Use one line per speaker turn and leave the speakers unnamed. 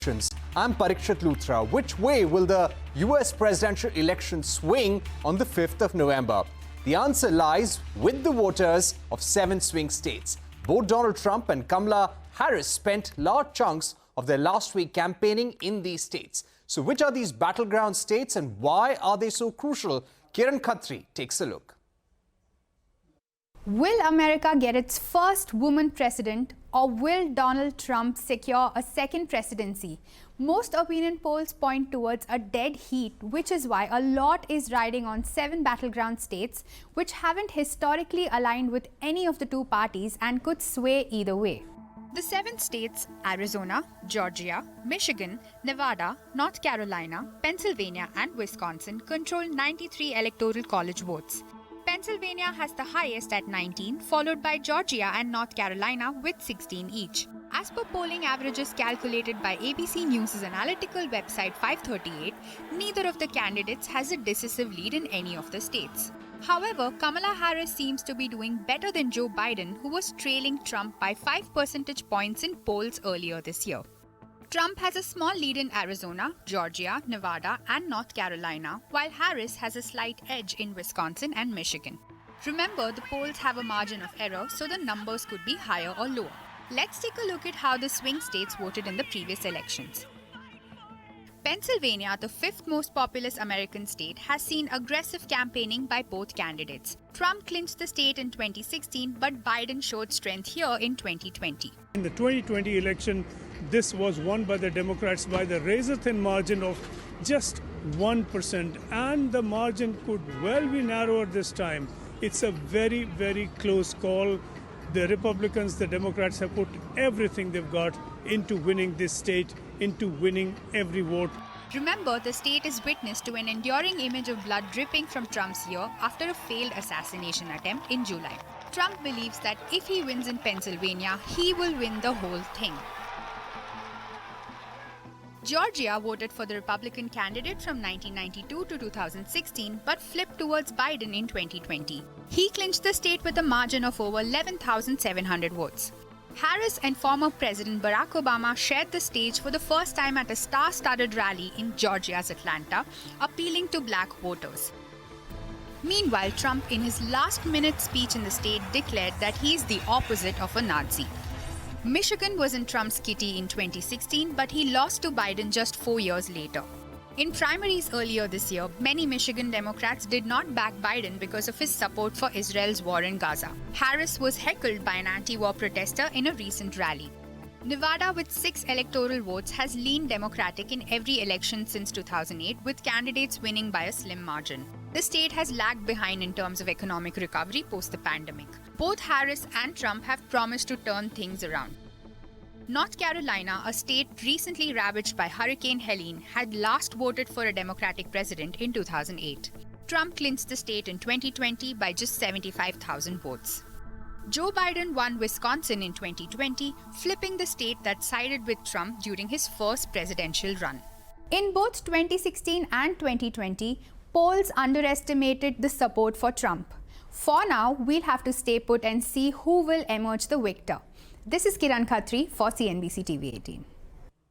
I'm Parikshit Luthra. Which way will the US presidential election swing on the 5th of November? The answer lies with the voters of 7 swing states. Both Donald Trump and Kamala Harris spent large chunks of their last week campaigning in these states. So which are these battleground states and why are they so crucial? Kiran Khatri takes a look.
Will America get its first woman president, or will Donald Trump secure a second presidency? Most opinion polls point towards a dead heat, which is why a lot is riding on 7 battleground states which haven't historically aligned with any of the two parties and could sway either way. The 7 states, Arizona, Georgia, Michigan, Nevada, North Carolina, Pennsylvania and Wisconsin, control 93 electoral college votes. Pennsylvania has the highest at 19, followed by Georgia and North Carolina with 16 each. As per polling averages calculated by ABC News' analytical website 538, neither of the candidates has a decisive lead in any of the states. However, Kamala Harris seems to be doing better than Joe Biden, who was trailing Trump by 5 percentage points in polls earlier this year. Trump has a small lead in Arizona, Georgia, Nevada and North Carolina, while Harris has a slight edge in Wisconsin and Michigan. Remember, the polls have a margin of error, so the numbers could be higher or lower. Let's take a look at how the swing states voted in the previous elections. Pennsylvania, the 5th most populous American state, has seen aggressive campaigning by both candidates. Trump clinched the state in 2016, but Biden showed strength here in 2020.
In the 2020 election, this was won by the Democrats by the razor-thin margin of just 1%, and the margin could well be narrower this time. It's a very, very close call. The Republicans, the Democrats have put everything they've got into winning this state, into winning every vote.
Remember, the state is witness to an enduring image of blood dripping from Trump's ear after a failed assassination attempt in July. Trump believes that if he wins in Pennsylvania, he will win the whole thing. Georgia voted for the Republican candidate from 1992 to 2016 but flipped towards Biden in 2020. He clinched the state with a margin of over 11,700 votes. Harris and former President Barack Obama shared the stage for the first time at a star-studded rally in Georgia's Atlanta, appealing to black voters. Meanwhile, Trump, in his last-minute speech in the state, declared that he is the opposite of a Nazi. Michigan was in Trump's kitty in 2016, but he lost to Biden just 4 years later. In primaries earlier this year, many Michigan Democrats did not back Biden because of his support for Israel's war in Gaza. Harris was heckled by an anti-war protester in a recent rally. Nevada, with 6 electoral votes, has leaned Democratic in every election since 2008, with candidates winning by a slim margin. The state has lagged behind in terms of economic recovery post the pandemic. Both Harris and Trump have promised to turn things around. North Carolina, a state recently ravaged by Hurricane Helene, had last voted for a Democratic president in 2008. Trump clinched the state in 2020 by just 75,000 votes. Joe Biden won Wisconsin in 2020, flipping the state that sided with Trump during his first presidential run. In both 2016 and 2020, polls underestimated the support for Trump. For now, we'll have to stay put and see who will emerge the victor. This is Kiran Khatri for CNBC-TV18.